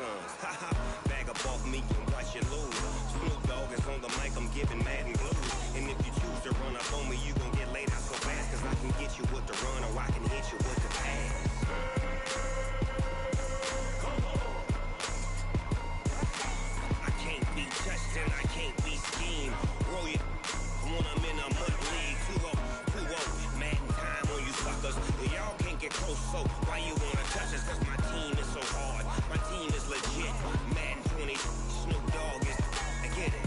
sons. Haha, bag up off me and watch you lose. Snoop Dogg is on the mic, I'm giving mad and blues. And if you choose to run up on me, you gon' get laid out so fast. Cause I can get you with the run or I can hit you with the pass. Touched and I can't be schemed. Roll it when I'm in a mud league. 2-0, mad in time on you suckers. Y'all can't get close, so why you wanna touch us? Cause my team is so hard. My team is legit. Madden 20, Snoop Dogg is. I get it.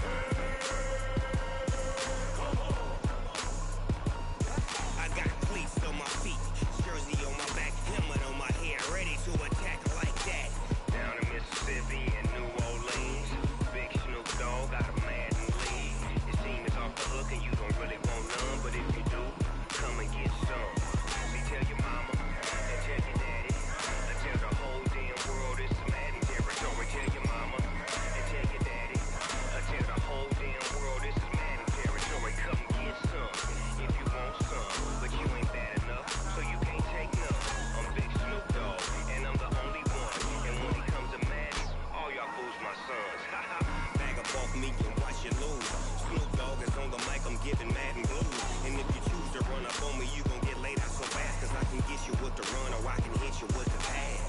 I got cleats on my feet, jersey on my back, helmet on my head, ready to attack like that. Down in Mississippi and New Orleans, big Snoop Dogg got a Madden lead. Your team is off the hook and you don't really want none, but if you do, come and get some. See, tell your mama and tell your daddy, and tell the whole damn world it's Madden territory. Tell your mama and tell your daddy, and tell the whole damn world this is Madden territory. Come get some if you want some, but you ain't bad enough, so you can't take none. I'm big Snoop Dogg and I'm the only one, and when it comes to Madden, all y'all fools my sons. Bag up off me and watch you lose. Snoop Dogg is on the mic, I'm giving mad and blues. And if you choose to run up on me, you gon' get laid out so fast. Cause I can get you with the run or I can hit you with the pass.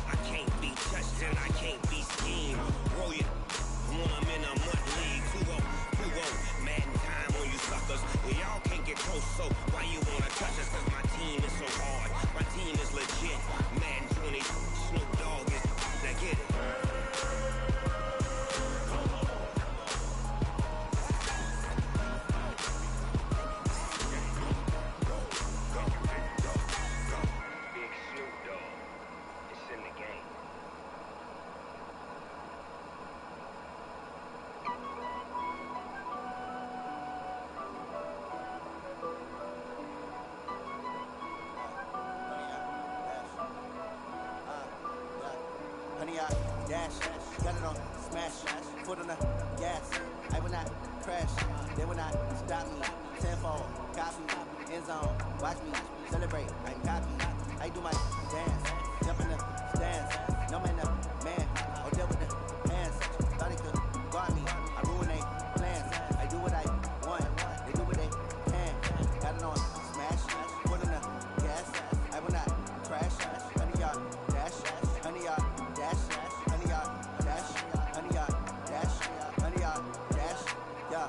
I can't be touched and I can't be schemed. Roll it when I'm in a mud league. 2-0, mad in time on you suckers. Y'all can't get close, so why you wanna touch us? Cause my team is so hard. My team is legit. Madden 20, Snoop Dogg is. Now get it. Big Snoop Dogg. It's in the game. Honey, I dash, got it on smash, foot on the gas. I will not crash, they will not stop me. Tenfold, copy, end zone, watch me celebrate. I copy, I do my dance, jump in the stands. No man, the man, I'll deal with the hands. Thought he could guard me, I ruin they plans. I do what I want, they do what they can. Got it on smash, foot on the gas. I will not crash, honey, y'all dash, honey, y'all dash, honey, y'all dash, honey, y'all dash, honey, y'all dash, yeah.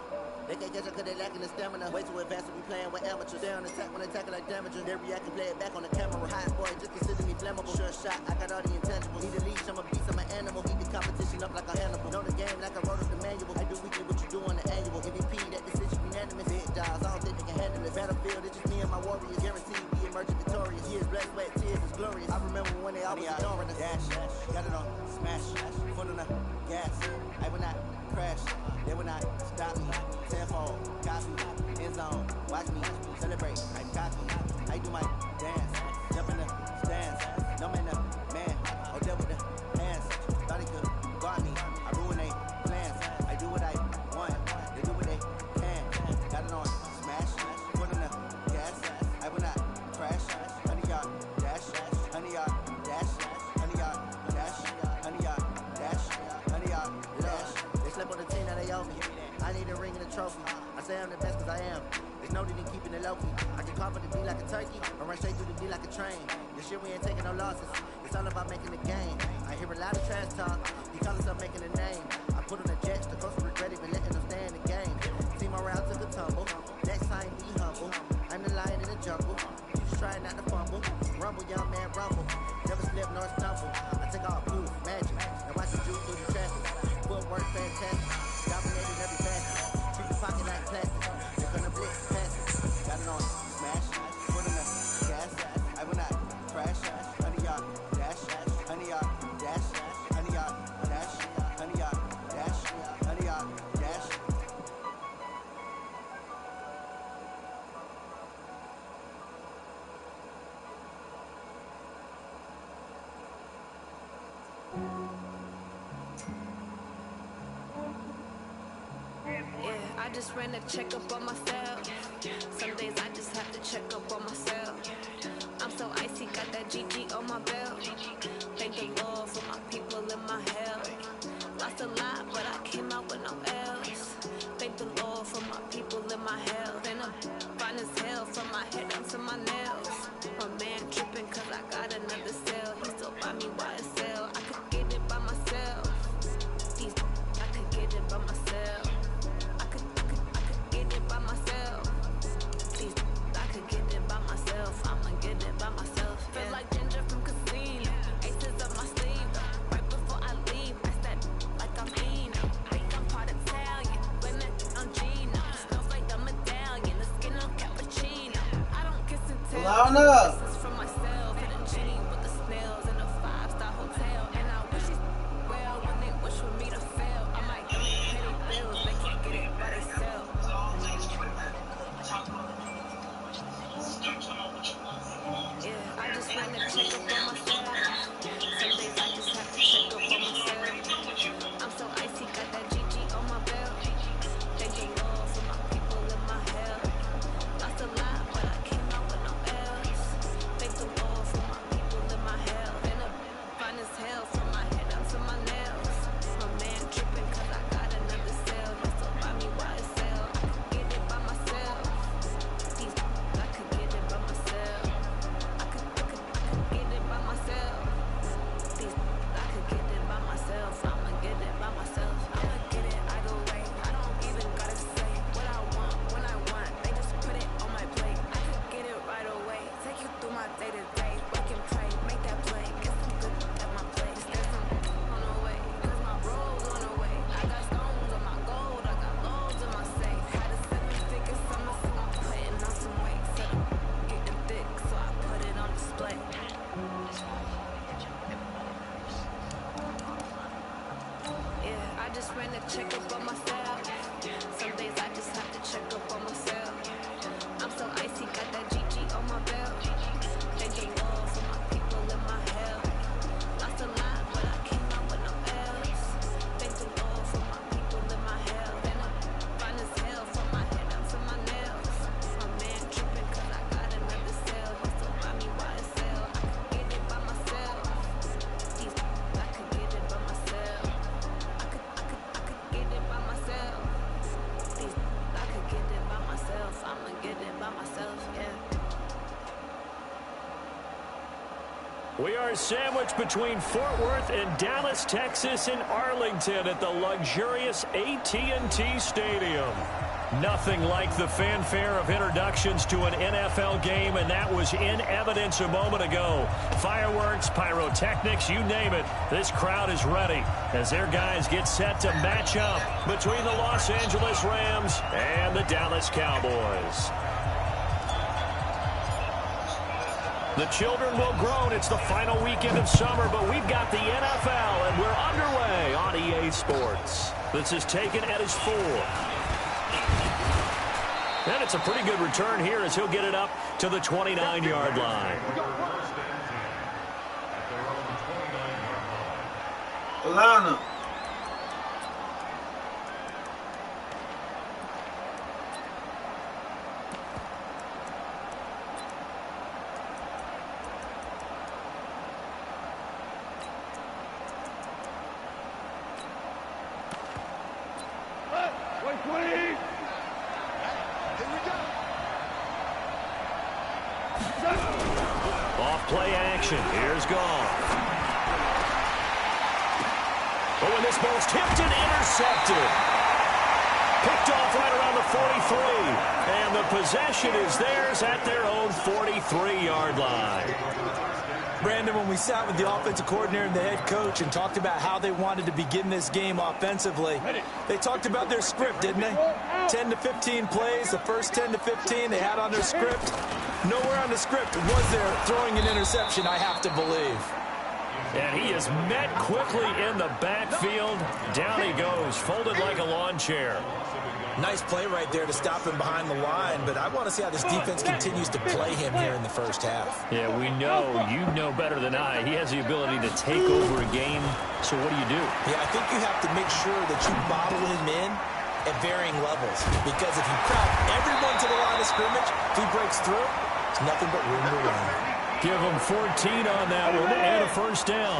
They can't catch up cause they lacking the stamina. Way too advanced to be playing with amateurs. They on attack when they tackle like damages. They react and play it back on the camera. Hot boy, just consider me flammable. Sure shot, I got all the intangibles. Need a leash, I'm a beast, I'm an animal. Heat the competition up like a Hannibal. Know the game like I wrote up the manual. I do weekly what you do on the annual. MVP, that decision unanimous. Big jobs, I don't think they can handle it. Battlefield, it's just me and my warriors. Guaranteed we emerging victorious. Years, blood, sweat, tears is glorious. I remember when they always ignoring us. Dash, got it on smash, foot on the gas. I will not crash, they will not stop me. Tenfold, copy, end zone, watch me celebrate. I copy, I do my dance, jump in the stands. No man, the man, I'll deal with the hands. Thought he could guard me, I ruin they plans. I do what I want, they do what they can. Got it on smash, foot on the gas. I will not crash, honey, y'all dash, honey, y'all dash, honey, y'all dash, honey, y'all dash, honey, y'all dash. They slept on the team, now they owe me. I need a ring and a trophy. I say I'm the best cause I am. There's no need in keeping it low-key. I can carve the D like a turkey, or run straight through the D like a train. This shit we ain't taking no losses. It's all about making the game. I hear a lot of trash talk. He call himself making a name. I put on the jets, the coach regret even letting them stay in the game. Team around took a tumble. Next time be humble. I'm the lion in the jungle. You just try not to fumble. Rumble, young man, rumble. Never slip nor stumble. I take all proof, magic. Now watch the juice through the traffic. Footwork fantastic. Dominated every facet. Treat the pocket like plastic. They're gonna blitz past it. Got it on smash, foot on the gas. I will not crash, honey, y'all dash, honey, y'all dash, honey, y'all dash, honey, y'all dash, honey, y'all dash. Yeah, I just ran a checkup on myself. Some days I just have to check up on myself. Line up. From myself and a genie with the snails in a 5-star hotel. And I wish it well when they wish for me to fail. I might pay their bills, they can't get it by themselves. Yeah, I just ran the check up on myself. Some days I just have to check up on myself. I'm so icy, got that GG on my belt. Thank the Lord for my people in my hell. Lost a lot, but I came out with no L's. Thank the Lord for my people in my hell. And I'm fine as hell from my head down to my nails. My man tripping cause I got another cell. He still buy me YSL. I could get it by myself. I could get it by myself. I could get it by myself. I could get it by myself. I'ma get it by myself. I'ma get it either way. I don't even gotta say what I want when I want. They just put it on my plate. I could get it right away. Take you through my day to day. Work and pray, make that play. Get some good at my place. There's some on the way, cause my bro's on the way. I got stones on my gold. I got loads in my safe. Had a 7-figure summer, so I'm putting on some weight. Said I'm getting thick, so I put it on display. Yeah, I just ran a check up on myself. Some days I just have to check up on myself. I'm so icy, got that GG on my belt. Thank the Lord for my people in my hell. Lost a lot, but I came out with no L's. Thank the Lord for my people in my hell. And I'm fine as hell from my head down to my nails. My man tripping cause I got another cell. He still buy me YSL. I could get it by myself. I could get it by myself. I could get it by myself. I could get it by myself. I'ma get it by myself, yeah. We are sandwiched between Fort Worth and Dallas, Texas, and Arlington at the luxurious AT&T Stadium. Nothing like the fanfare of introductions to an NFL game, and that was in evidence a moment ago. Fireworks, pyrotechnics, you name it. This crowd is ready as their guys get set to match up between the Los Angeles Rams and the Dallas Cowboys. The children will groan. It's the final weekend of summer, but we've got the NFL, and we're underway on EA Sports. This is taken at his 4. And it's a pretty good return here as he'll get it up to the 29-yard line. Alana. Off play action. Here's Goff. Oh, and this ball's tipped and intercepted. Picked off right around the 43. And the possession is theirs at their own 43-yard line. Brandon, when we sat with the offensive coordinator and the head coach and talked about how they wanted to begin this game offensively, they talked about their script, didn't they? 10 to 15 plays, the first 10 to 15 they had on their script. Nowhere on the script was there throwing an interception, I have to believe. And he is met quickly in the backfield. Down he goes, folded like a lawn chair. Nice play right there to stop him behind the line, but I want to see how this defense continues to play him here in the first half. Yeah, we know, you know better than I, he has the ability to take over a game. So what do you do? Yeah, I think you have to make sure that you bottle him in at varying levels, because if you crowd everyone to the line of scrimmage, if he breaks through, it's nothing but room to run. Give him 14 on that one and a first down.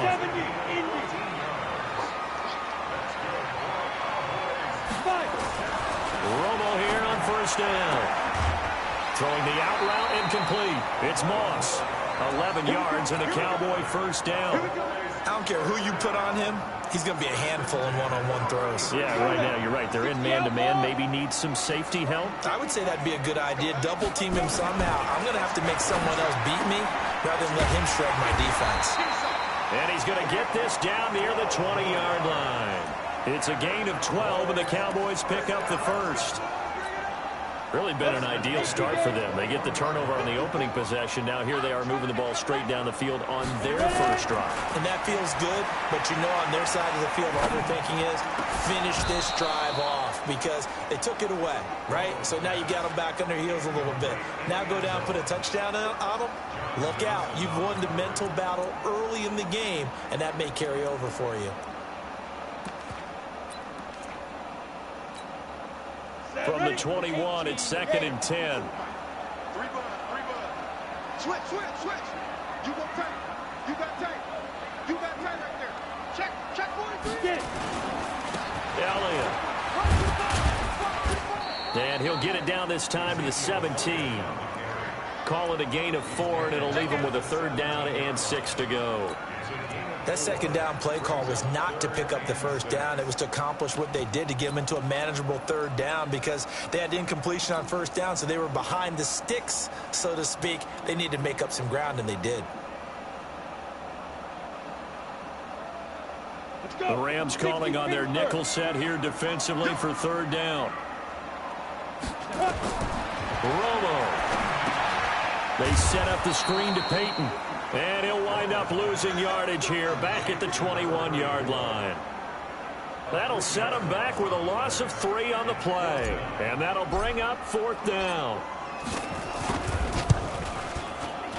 Romo here on first down. Throwing the out route incomplete. It's Moss. 11 yards and a Cowboy first down. I don't care who you put on him, he's going to be a handful in one-on-one throws. Yeah, right now, you're right. They're in man-to-man. Maybe needs some safety help. I would say that'd be a good idea. Double team him somehow. I'm going to have to make someone else beat me rather than let him shred my defense. And he's going to get this down near the 20-yard line. It's a gain of 12, and the Cowboys pick up the first. Really been an ideal start for them. They get the turnover on the opening possession. Now here they are moving the ball straight down the field on their first drive. And that feels good, but you know on their side of the field all they're thinking is finish this drive off because they took it away, right? So now you got them back on their heels a little bit. Now go down, put a touchdown on them. Look out. You've won the mental battle early in the game, and that may carry over for you. From the 21, it's 2nd and 10. Three bud. Switch. You go tight. You got tight right there. Check 43. Elliott. And he'll get it down this time to the 17. Call it a gain of 4, and it'll leave him with a 3rd down and 6 to go. That 2nd down play call was not to pick up the 1st down. It was to accomplish what they did to get them into a manageable 3rd down because they had incompletion on 1st down, so they were behind the sticks, so to speak. They needed to make up some ground, and they did. The Rams calling on their nickel set here defensively for 3rd down. Romo. They set up the screen to Peyton. And he'll wind up losing yardage here back at the 21-yard line. That'll set him back with a loss of 3 on the play. And that'll bring up 4th down.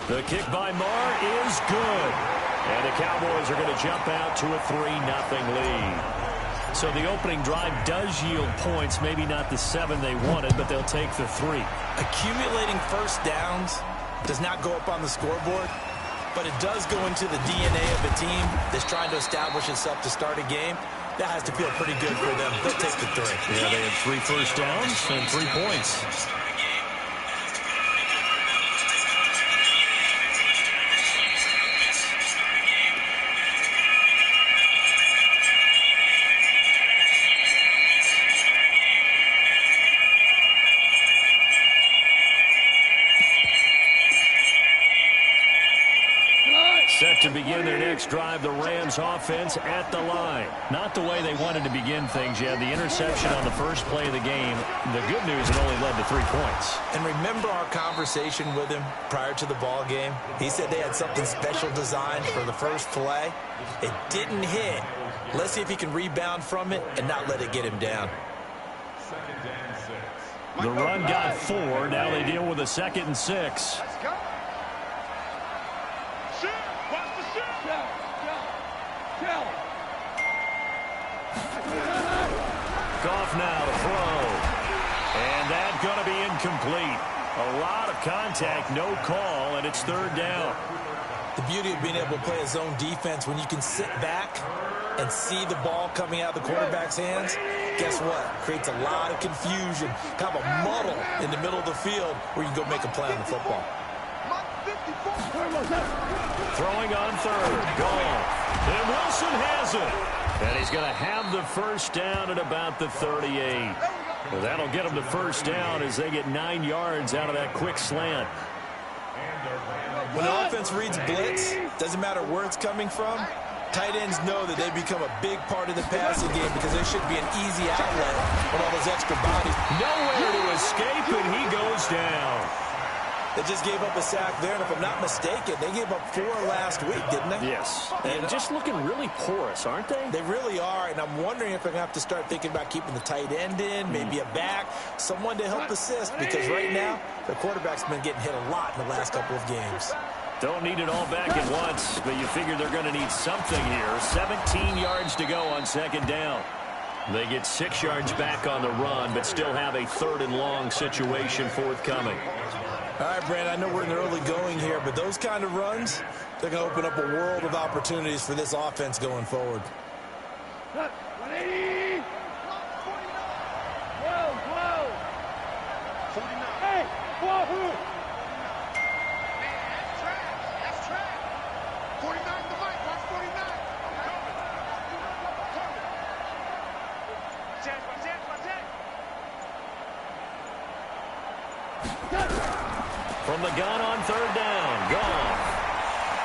The kick by Marr is good. And the Cowboys are going to jump out to a 3-0 lead. So the opening drive does yield points, maybe not the 7 they wanted, but they'll take the 3. Accumulating 1st downs does not go up on the scoreboard, but it does go into the DNA of a team that's trying to establish itself to start a game. That has to feel pretty good for them. They'll take the 3. Yeah, they had 3 first downs and 3 points. Set to begin their next drive, the Rams offense at the line. Not the way they wanted to begin things. You had the interception on the first play of the game. The good news, it only led to 3 points. And remember our conversation with him prior to the ball game? He said they had something special designed for the first play. It didn't hit. Let's see if he can rebound from it and not let it get him down. The run got 4. Now they deal with a 2nd and 6. Goff now to throw. And that's going to be incomplete. A lot of contact, no call, and it's 3rd down. The beauty of being able to play a zone defense when you can sit back and see the ball coming out of the quarterback's hands, guess what? Creates a lot of confusion, kind of a muddle in the middle of the field where you can go make a play on the football. Throwing on 3rd. Goff. And Wilson has it. And he's going to have the 1st down at about the 38. Well, that'll get them the 1st down as they get 9 yards out of that quick slant. When the offense reads blitz, doesn't matter where it's coming from, tight ends know that they become a big part of the passing game because they should be an easy outlet with all those extra bodies. Nowhere to escape, and he goes down. They just gave up a sack there, and if I'm not mistaken, they gave up 4 last week, didn't they? Yes. And just looking really porous, aren't they? They really are, and I'm wondering if they're going to have to start thinking about keeping the tight end in, maybe a back, someone to help assist, because right now, their quarterback's been getting hit a lot in the last couple of games. Don't need it all back at once, but you figure they're going to need something here. 17 yards to go on 2nd down. They get 6 yards back on the run, but still have a 3rd and long situation forthcoming. All right, Brand, I know we're in the early going here, but those kind of runs, they're going to open up a world of opportunities for this offense going forward. 180. 49. Hey, whoa. That's trash. 49 the mic. Watch 49. From the gun on 3rd down, Goff.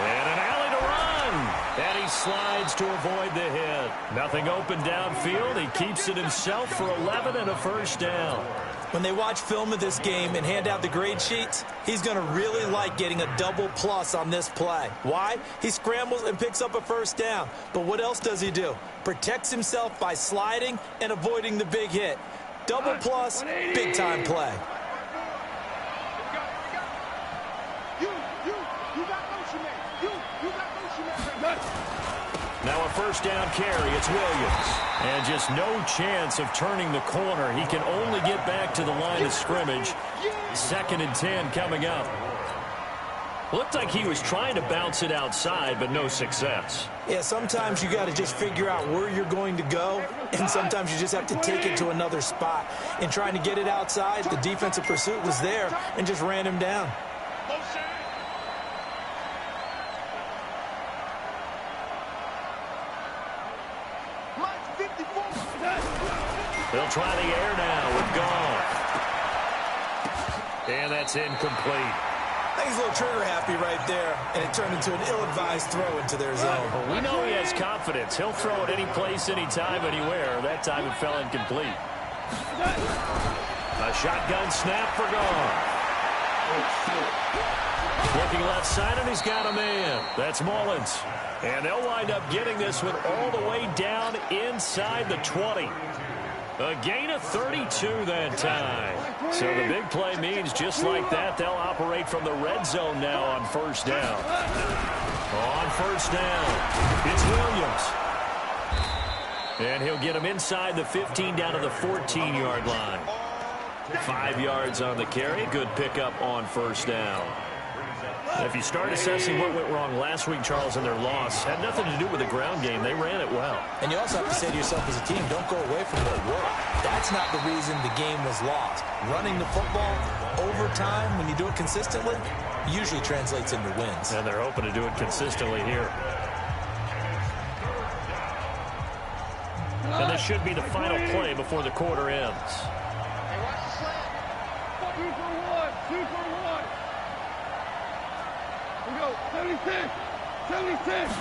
And an alley to run. And he slides to avoid the hit. Nothing open downfield. He keeps it himself for 11 and a 1st down. When they watch film of this game and hand out the grade sheets, he's going to really like getting a double plus on this play. Why? He scrambles and picks up a first down. But what else does he do? Protects himself by sliding and avoiding the big hit. Double plus, big-time play. Now a first down carry. It's Williams. And just no chance of turning the corner. He can only get back to the line of scrimmage. 2nd and 10 coming up. Looked like he was trying to bounce it outside, but no success. Yeah, sometimes you got to just figure out where you're going to go, and sometimes you just have to take it to another spot. In trying to get it outside, the defensive pursuit was there and just ran him down. They'll try the air now with Goff. And that's incomplete. I think he's a little trigger happy right there, and it turned into an ill-advised throw into their zone. Well, we know he has confidence. He'll throw it any place, anytime, anywhere. That time it fell incomplete. A shotgun snap for Goff. Looking left side, and he's got a man. That's Mullins. And they'll wind up getting this one all the way down inside the 20. A gain of 32 that time. So the big play means just like that, they'll operate from the red zone now on first down. On first down, it's Williams. And he'll get him inside the 15 down to the 14-yard line. 5 yards on the carry. Good pickup on first down. If you start assessing what went wrong last week, Charles, in their loss, had nothing to do with the ground game. They ran it well. And you also have to say to yourself as a team, don't go away from what worked. That's not the reason the game was lost. Running the football over time, when you do it consistently, usually translates into wins. And they're hoping to do it consistently here. And this should be the final play before the quarter ends. Hey, watch the slant. 2 for 1. 2 for 1. We go. 76. 76.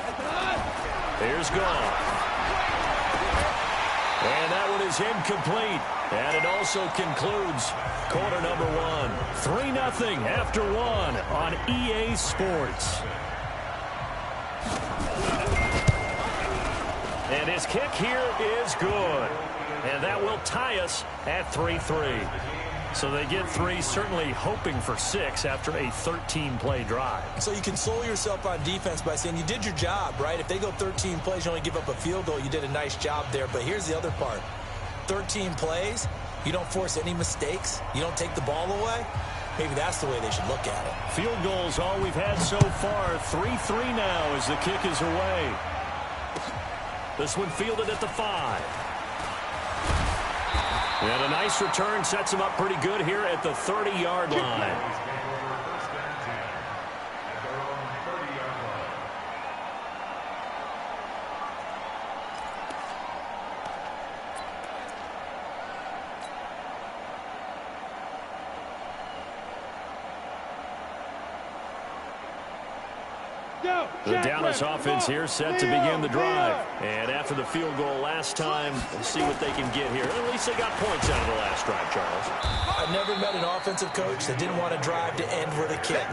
Here's Goff. And that one is incomplete. And it also concludes quarter number 1. 3-0 after 1 on EA Sports. And his kick here is good. And that will tie us at 3-3. So they get 3, certainly hoping for 6 after a 13-play drive. So you console yourself on defense by saying you did your job, right? If they go 13 plays, you only give up a field goal, you did a nice job there. But here's the other part. 13 plays, you don't force any mistakes, you don't take the ball away. Maybe that's the way they should look at it. Field goals all we've had so far. 3-3 now as the kick is away. This one fielded at the 5. And a nice return sets him up pretty good here at the 30-yard line. The Dallas offense here set to begin the drive. And after the field goal last time, we'll see what they can get here. At least they got points out of the last drive, Charles. I've never met an offensive coach that didn't want to drive to end with a kick.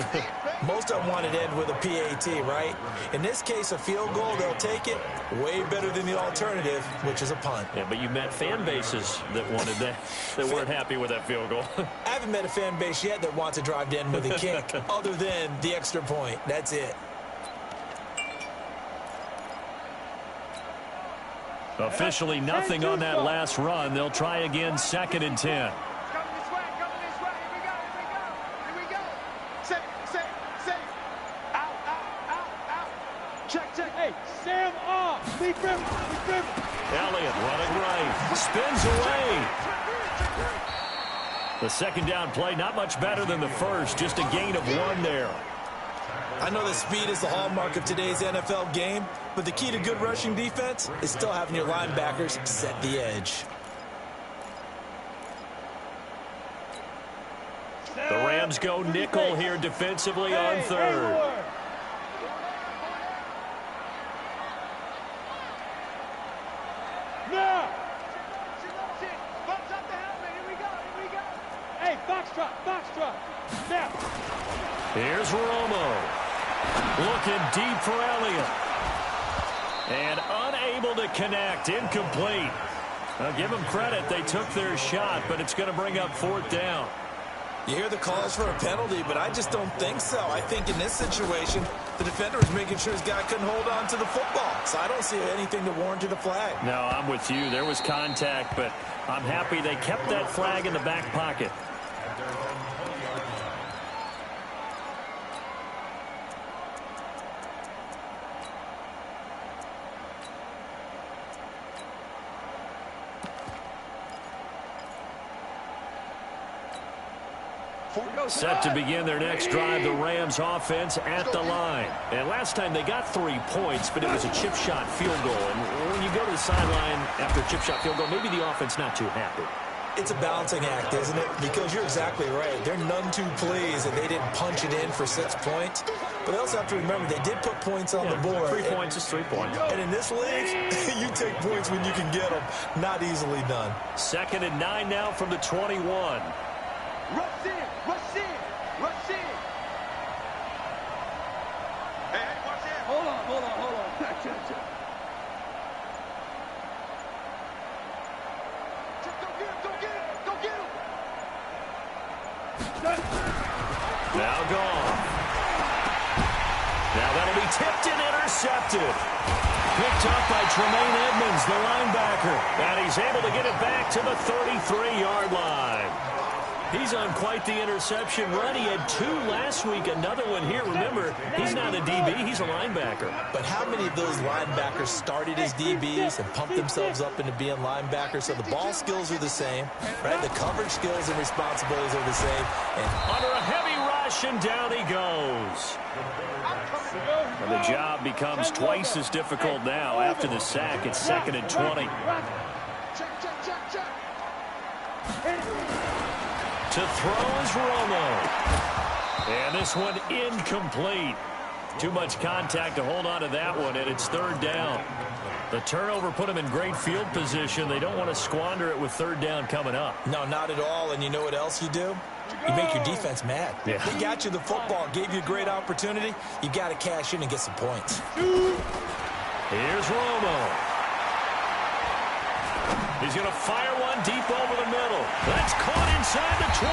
Most of them wanted to end with a PAT, right? In this case, a field goal, they'll take it. Way better than the alternative, which is a punt. Yeah, but you met fan bases that wanted that, that weren't happy with that field goal. I haven't met a fan base yet that wants to drive to end with a kick, other than the extra point. That's it. Officially nothing on that last run. They'll try again, 2nd and 10. Coming this way, coming this way. Here we go. Safe. Out. Check. Hey, Sam off. Be driven. Elliott running right. Spins away. The second down play, not much better than the first. Just a gain of 1 there. I know that speed is the hallmark of today's NFL game, but the key to good rushing defense is still having your linebackers set the edge. The Rams go nickel here defensively on 3rd. Extra. Now. Here's Romo. Looking deep for Elliott. And unable to connect. Incomplete. Now give them credit. They took their shot, but it's going to bring up 4th down. You hear the calls for a penalty, but I just don't think so. I think in this situation, the defender was making sure his guy couldn't hold on to the football. So I don't see anything to warrant a flag. No, I'm with you. There was contact, but I'm happy they kept that flag in the back pocket. Set to begin their next drive, the Rams offense at the line. And last time they got 3 points, but it was a chip shot field goal. And when you go to the sideline after a chip shot field goal, maybe the offense not too happy. It's a balancing act, isn't it? Because you're exactly right. They're none too pleased, and they didn't punch it in for 6 points. But they also have to remember they did put points on the board. 3 points is 3 points. And in this league, you take points when you can get them. Not easily done. 2nd and 9 now from the 21. Rush in. Rush in. Rush in. Hey, watch out. Hold on. Chill. Go get him. Now gone. Now that'll be tipped and intercepted. Picked up by Tremaine Edmonds, the linebacker. And he's able to get it back to the 33-yard line. He's on quite the interception run. He had 2 last week, another one here. Remember, he's not a DB, he's a linebacker. But how many of those linebackers started as DBs and pumped themselves up into being linebackers? So the ball skills are the same, right? The coverage skills and responsibilities are the same. And under a heavy rush, and down he goes. And the job becomes twice as difficult now after the sack. It's 2nd and 20. Check. To throw is Romo. And this one incomplete. Too much contact to hold on to that one, and it's 3rd down. The turnover put them in great field position. They don't want to squander it with 3rd down coming up. no, not at all. And you know what else you do? You make your defense mad. Yeah. They got you the football, gave you a great opportunity. You got to cash in and get some points. Here's Romo. He's going to fire one deep over the middle. That's caught inside the 20.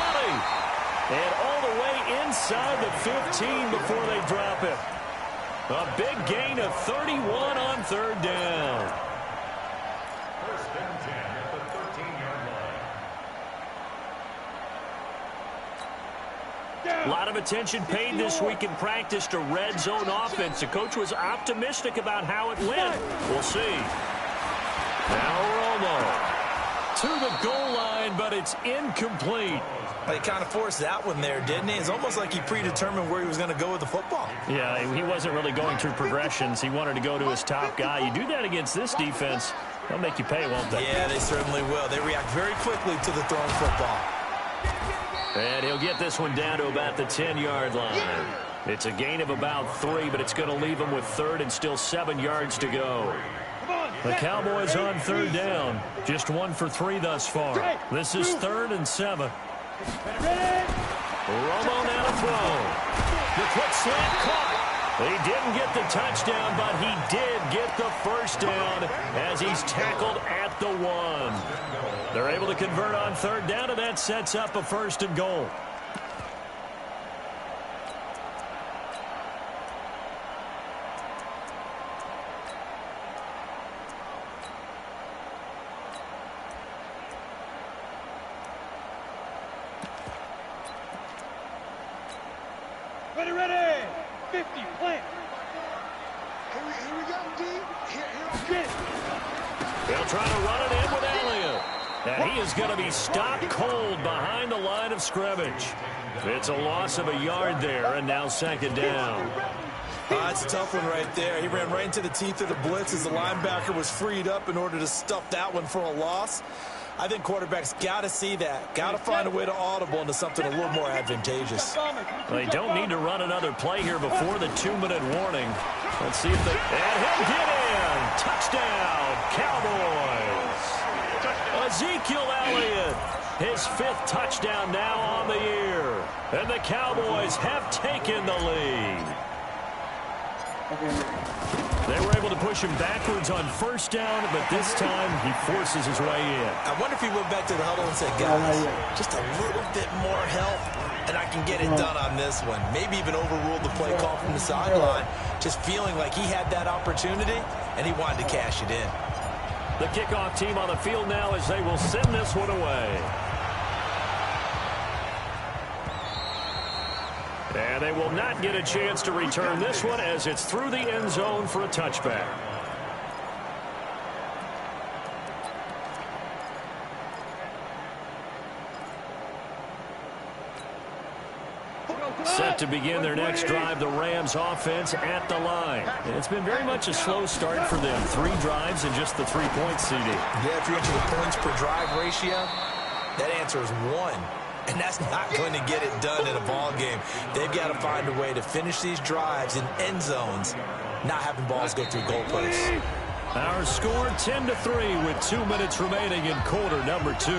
And all the way inside the 15 before they drop it. A big gain of 31 on 3rd down. First and 10 at the 13-yard line. A lot of attention paid this week in practice to red zone offense. The coach was optimistic about how it went. We'll see. Now Romo to the goal line, but it's incomplete. He kind of forced that one there, didn't he? It's almost like he predetermined where he was going to go with the football. Yeah, he wasn't really going through progressions. He wanted to go to his top guy. You do that against this defense, they'll make you pay, won't they? Yeah, they certainly will. They react very quickly to the thrown football. And he'll get this one down to about the 10-yard line. It's a gain of about 3, but it's going to leave him with 3rd and still 7 yards to go. The Cowboys on 3rd down. Just 1 for 3 thus far. This is 3rd and 7. Romo now to throw. The quick slant caught. He didn't get the touchdown, but he did get the 1st down as he's tackled at the 1. They're able to convert on 3rd down, and that sets up a 1st and goal. Ready. 50, plant. Here we go, D. Here. They'll try to run it in with Elliott. And he is going to be stopped cold behind the line of scrimmage. It's a loss of a yard there, and now 2nd down. That's a tough one right there. He ran right into the teeth of the blitz as the linebacker was freed up in order to stuff that one for a loss. I think quarterbacks got to see that. Got to find a way to audible into something a little more advantageous. They don't need to run another play here before the 2-minute warning. Let's see if they... And he'll get in! Touchdown, Cowboys! Ezekiel Elliott, his 5th touchdown now on the year. And the Cowboys have taken the lead. They were able to push him backwards on 1st down, but this time he forces his way in. I wonder if he went back to the huddle and said, guys, just a little bit more help, and I can get it done on this one. Maybe even overruled the play call from the sideline, just feeling like he had that opportunity, and he wanted to cash it in. The kickoff team on the field now as they will send this one away. And they will not get a chance to return this one as it's through the end zone for a touchback. Set to begin their next drive, the Rams offense at the line. And it's been very much a slow start for them. 3 drives and just the 3-point CD. Yeah, if you're into the points per drive ratio, that answer is 1. And that's not going to get it done in a ball game. They've got to find a way to finish these drives in end zones, not having balls go through goalposts. Our score 10-3 with 2 minutes remaining in quarter number 2.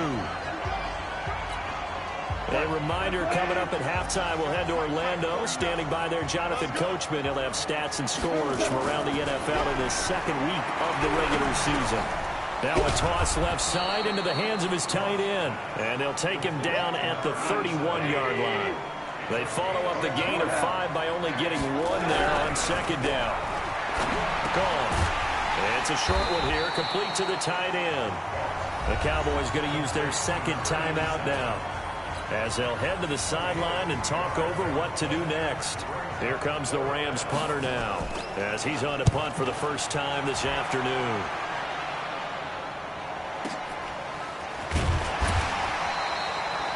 A reminder coming up at halftime, we'll head to Orlando. Standing by there, Jonathan Coachman. He'll have stats and scores from around the NFL in his 2nd week of the regular season. Now a toss left side into the hands of his tight end. And they'll take him down at the 31-yard line. They follow up the gain of 5 by only getting 1 there on 2nd down. Gone. It's a short one here, complete to the tight end. The Cowboys going to use their 2nd timeout now, as they'll head to the sideline and talk over what to do next. Here comes the Rams punter now, as he's on to punt for the first time this afternoon.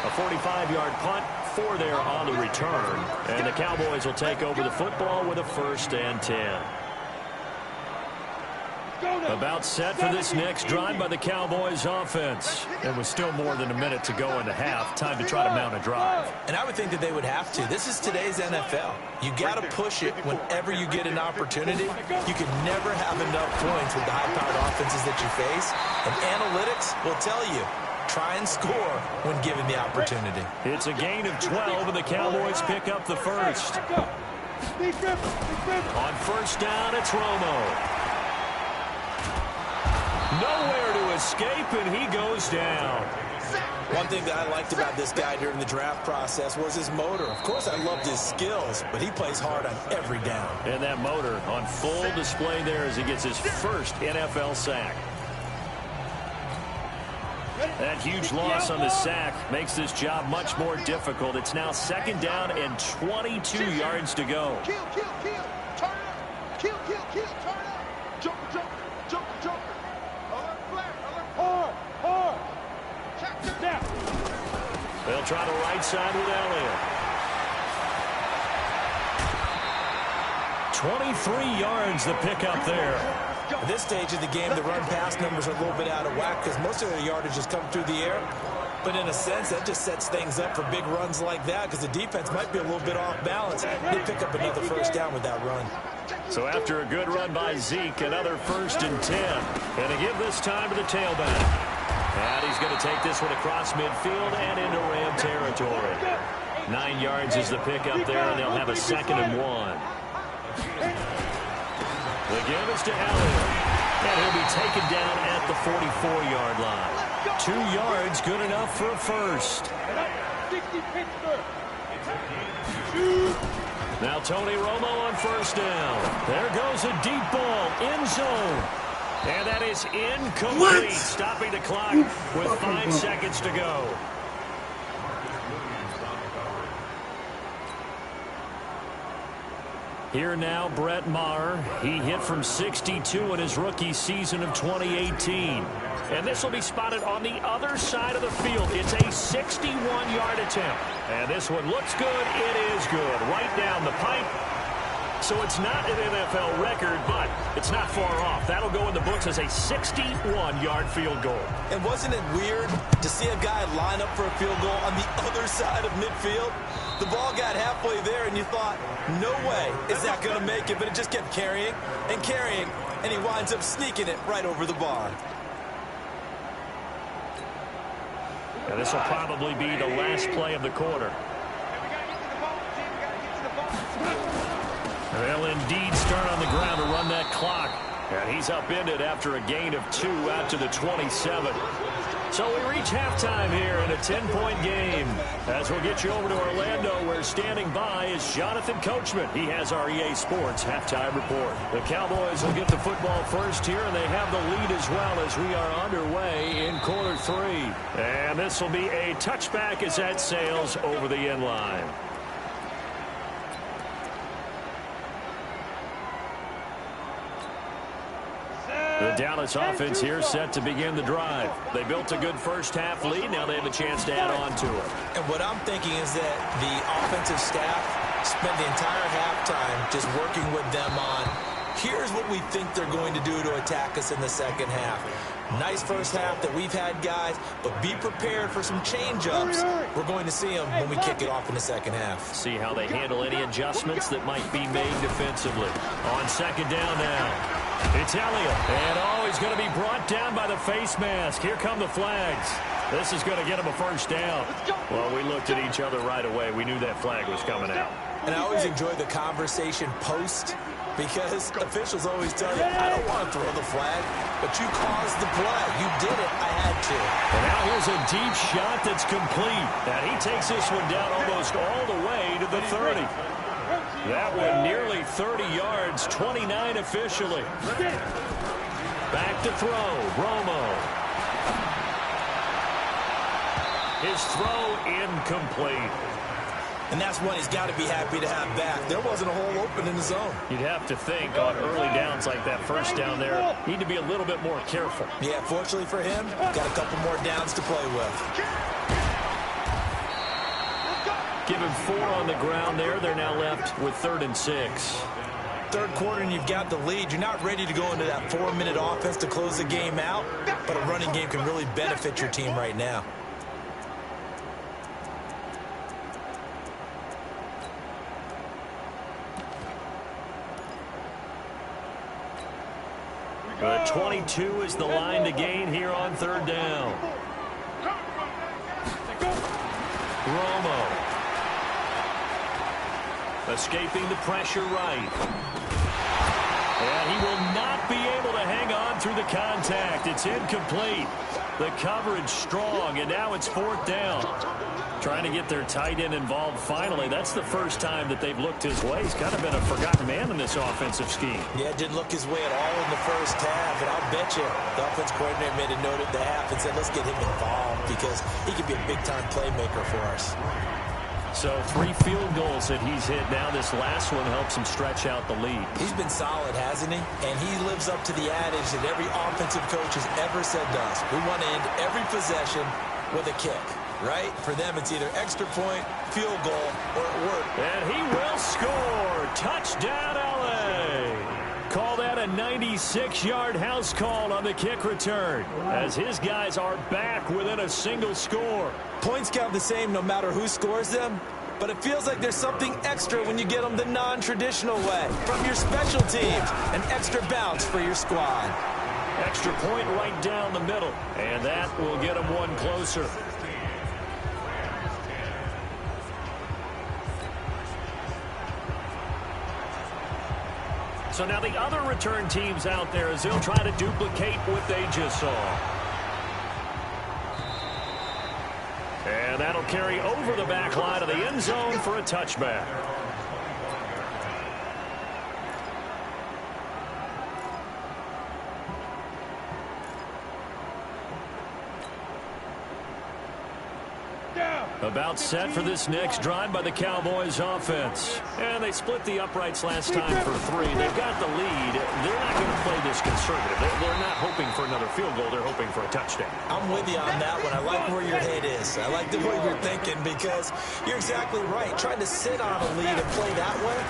A 45-yard punt, 4 there on the return. And the Cowboys will take over the football with a 1st and 10. About set for this next drive by the Cowboys offense. And with still more than a minute to go in the half, time to try to mount a drive. And I would think that they would have to. This is today's NFL. You got to push it whenever you get an opportunity. You can never have enough points with the high-powered offenses that you face. And analytics will tell you, try and score when given the opportunity. It's a gain of 12, and the Cowboys pick up the 1st. On 1st down, it's Romo. Nowhere to escape, and he goes down. One thing that I liked about this guy during the draft process was his motor. Of course, I loved his skills, but he plays hard on every down. And that motor on full display there as he gets his 1st NFL sack. That huge loss on the sack makes this job much more difficult. It's now 2nd down and 22 yards to go. Kill, turn up. Kill, turn up. Jumper. Alert flat, hard. Check down. They'll try the right side with Elliott. 23 yards the pickup there. At this stage of the game, the run-pass numbers are a little bit out of whack because most of their yardage has come through the air. But in a sense, that just sets things up for big runs like that because the defense might be a little bit off balance. They pick up another 1st down with that run. So after a good run by Zeke, another 1st and 10. And to give this time to the tailback. And he's going to take this one across midfield and into Ram territory. 9 yards is the pickup there, and they'll have a 2nd and 1. The give is to Elliott. And he'll be taken down at the 44-yard line. 2 yards, good enough for a 1st. Now Tony Romo on 1st down. There goes a deep ball, end zone. And that is incomplete, stopping the clock with 5 seconds to go. Here now, Brett Maher. He hit from 62 in his rookie season of 2018. And this will be spotted on the other side of the field. It's a 61-yard attempt. And this one looks good. It is good. Right down the pipe. So it's not an NFL record, but it's not far off. That'll go in the books as a 61-yard field goal. And wasn't it weird to see a guy line up for a field goal on the other side of midfield? The ball got halfway there, and you thought, no way is that going to make it, but it just kept carrying, and he winds up sneaking it right over the bar. And this will probably be the last play of the quarter. They'll indeed start on the ground to run that clock. And he's upended after a gain of 2 out to the 27. So we reach halftime here in a 10-point game. As we'll get you over to Orlando, where standing by is Jonathan Coachman. He has our EA Sports halftime report. The Cowboys will get the football first here, and they have the lead as well as we are underway in quarter 3. And this will be a touchback as that sails over the end line. The Dallas offense here set to begin the drive. They built a good first-half lead. Now they have a chance to add on to it. And what I'm thinking is that the offensive staff spent the entire halftime just working with them on, here's what we think they're going to do to attack us in the second half. Nice first half that we've had, guys, but be prepared for some change-ups. We're going to see them when we kick it off in the second half. See how they handle any adjustments that might be made defensively. On second down now. It's Elliott, and he's going to be brought down by the face mask. Here come the flags. This is going to get him a first down. Well, we looked at each other right away. We knew that flag was coming out. And I always enjoy the conversation post, because officials always tell you, I don't want to throw the flag, but you caused the play. You did it. I had to. And now here's a deep shot that's complete. And he takes this one down almost all the way to the 30. That one nearly 30 yards, 29 officially. Back to throw, Romo. His throw incomplete. And that's one he's got to be happy to have back. There wasn't a hole open in the zone. You'd have to think on early downs like that first down there, need to be a little bit more careful. Yeah, fortunately for him, got a couple more downs to play with. Give him 4 on the ground there. They're now left with 3rd and 6. Third quarter and you've got the lead. You're not ready to go into that 4-minute offense to close the game out, but a running game can really benefit your team right now. But 22 is the line to gain here on 3rd down. Romo. Escaping the pressure right. And he will not be able to hang on through the contact. It's incomplete. The coverage strong, and now it's 4th down. Trying to get their tight end involved finally. That's the first time that they've looked his way. He's kind of been a forgotten man in this offensive scheme. Yeah, it didn't look his way at all in the first half, and I'll bet you the offense coordinator made a note at the half and said, let's get him involved because he could be a big-time playmaker for us. So 3 field goals that he's hit now. This last one helps him stretch out the lead. He's been solid, hasn't he? And he lives up to the adage that every offensive coach has ever said to us. We want to end every possession with a kick, right? For them, it's either extra point, field goal, or it worked. And he will score. Touchdown, L.A. Call that a 96-yard house call on the kick return, as his guys are back within a single score. Points count the same no matter who scores them, but it feels like there's something extra when you get them the non-traditional way. From your special teams, an extra bounce for your squad. Extra point right down the middle, and that will get them one closer. So now the other return teams out there as they'll try to duplicate what they just saw. And that'll carry over the back line of the end zone for a touchback. About set for this next drive by the Cowboys offense. And they split the uprights last time for 3. They've got the lead. They're not going to play this conservative. They're not hoping for another field goal. They're hoping for a touchdown. I'm with you on that one. I like where your head is. I like the way you're thinking because you're exactly right. Trying to sit on a lead and play that way,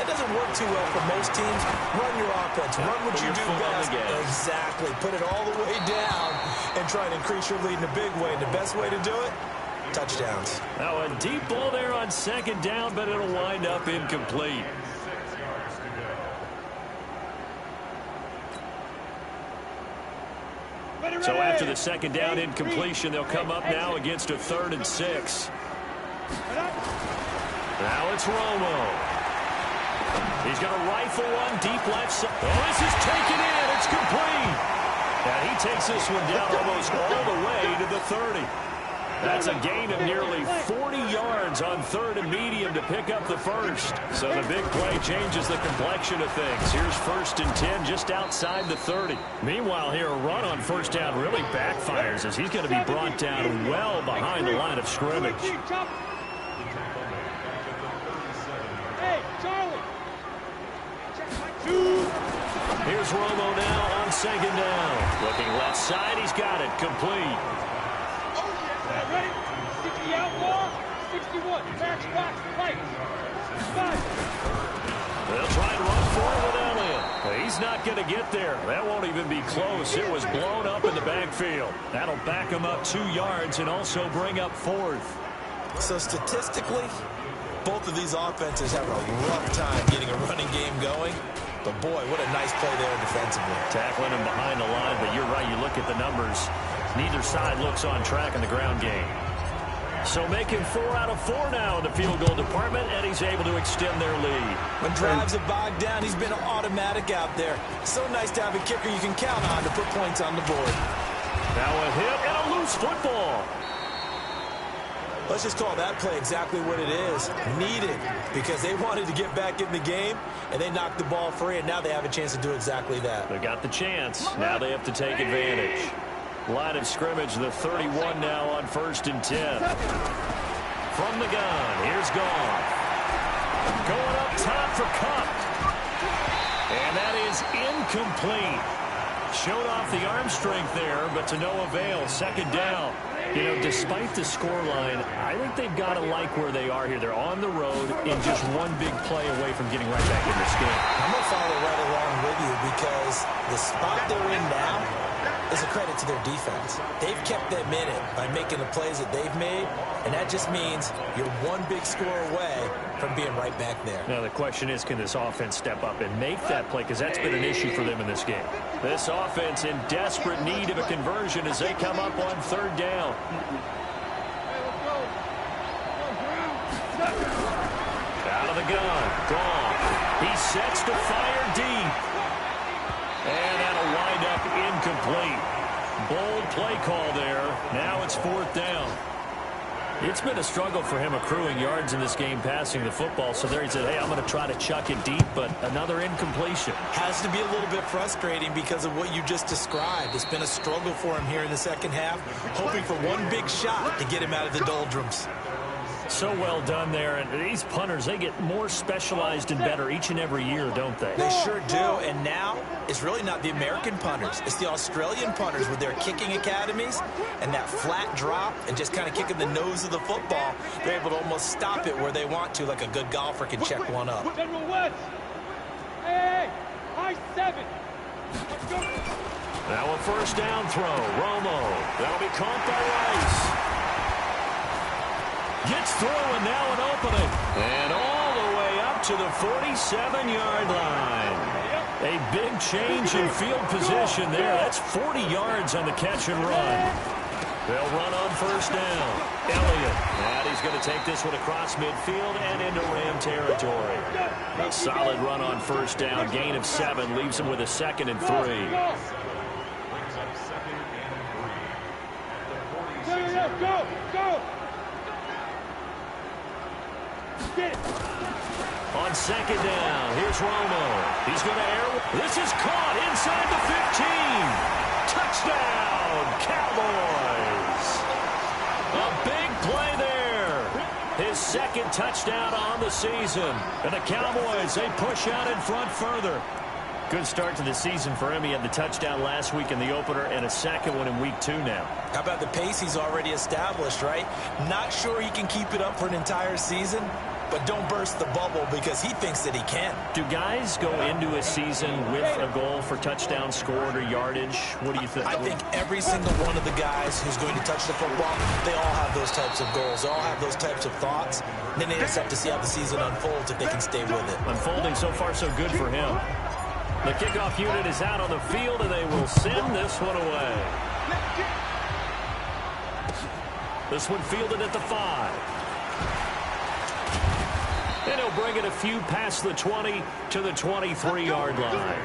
that doesn't work too well for most teams. Run your offense. Run what you do best. Exactly. Put it all the way down and try to increase your lead in a big way. And the best way to do it, touchdowns. Now a deep ball there on second down, but it'll wind up incomplete. So after the second down incompletion, they'll come up now against a 3rd and 6. Now it's Romo. He's going to rifle one deep left side. Oh, this is taken in. It's complete. And he takes this one down almost all the way to the 30. That's a gain of nearly 40 yards on 3rd and medium to pick up the first. So the big play changes the complexion of things. Here's 1st and 10 just outside the 30. Meanwhile, here a run on 1st down really backfires as he's going to be brought down well behind the line of scrimmage. Hey, Charlie. Here's Romo now on 2nd down. Looking left side, he's got it complete. Ready? 60 out more. 61. Match box. Right. 5. They'll try and run for it with Elliott. He's not going to get there. That won't even be close. It was blown up in the backfield. That'll back him up 2 yards and also bring up 4th. So statistically, both of these offenses have a rough time getting a running game going. But boy, what a nice play there defensively. Tackling him behind the line, but you're right. You look at the numbers. Neither side looks on track in the ground game. So making 4 out of 4 now in the field goal department, and he's able to extend their lead. When drives are bogged down, he's been automatic out there. So nice to have a kicker you can count on to put points on the board. Now a hit and a loose football. Let's just call that play exactly what it is. Needed, because they wanted to get back in the game, and they knocked the ball free, and now they have a chance to do exactly that. They got the chance. Now they have to take advantage. Line of scrimmage, the 31 now on 1st and 10. From the gun, here's Goff. Going up top for Cup. And that is incomplete. Showed off the arm strength there, but to no avail. 2nd down. You know, despite the scoreline, I think they've got to like where they are here. They're on the road in just one big play away from getting right back in this game. I'm going to follow right along with you because the spot they're in now is a credit to their defense. They've kept them in it by making the plays that they've made, and that just means you're one big score away from being right back there. Now the question is, can this offense step up and make that play? Because that's been an issue for them in this game. This offense in desperate need of a conversion as they come up on 3rd down. Out of the gun. Gone. He sets to fire deep. And that'll wind up incomplete. Bold play call there. Now it's 4th down. It's been a struggle for him accruing yards in this game passing the football. So there he said, hey, I'm going to try to chuck it deep, but another incompletion. Has to be a little bit frustrating because of what you just described. It's been a struggle for him here in the second half, hoping for one big shot to get him out of the doldrums. So well done there. And these punters, they get more specialized and better each and every year, don't they? They sure do. And now it's really not the American punters. It's the Australian punters with their kicking academies and that flat drop and just kind of kicking the nose of the football. They're able to almost stop it where they want to, like a good golfer can check one up. General West. Hey, high 7. Let's go. Now a 1st down throw. Romo. That'll be caught by Rice. Gets through, and now an opening. And all the way up to the 47-yard line. A big change in field position there. That's 40 yards on the catch and run. They'll run on 1st down. Elliott. And he's going to take this one across midfield and into Ram territory. A solid run on 1st down. Gain of 7 leaves him with a 2nd and 3. Go, go. On 2nd down, here's Romo. He's going to air. This is caught inside the 15. Touchdown, Cowboys. A big play there. His 2nd touchdown on the season. And the Cowboys, they push out in front further. Good start to the season for him. He had the touchdown last week in the opener and a 2nd one in week 2 now. How about the pace he's already established, right? Not sure he can keep it up for an entire season, but don't burst the bubble because he thinks that he can. Do guys go into a season with a goal for touchdown scored or yardage? What do you think? I think every single one of the guys who's going to touch the football, they all have those types of goals. They all have those types of thoughts. And then they just have to see how the season unfolds if they can stay with it. Unfolding so far so good for him. The kickoff unit is out on the field, and they will send this one away. This one fielded at the 5. And he'll bring it a few past the 20 to the 23-yard line.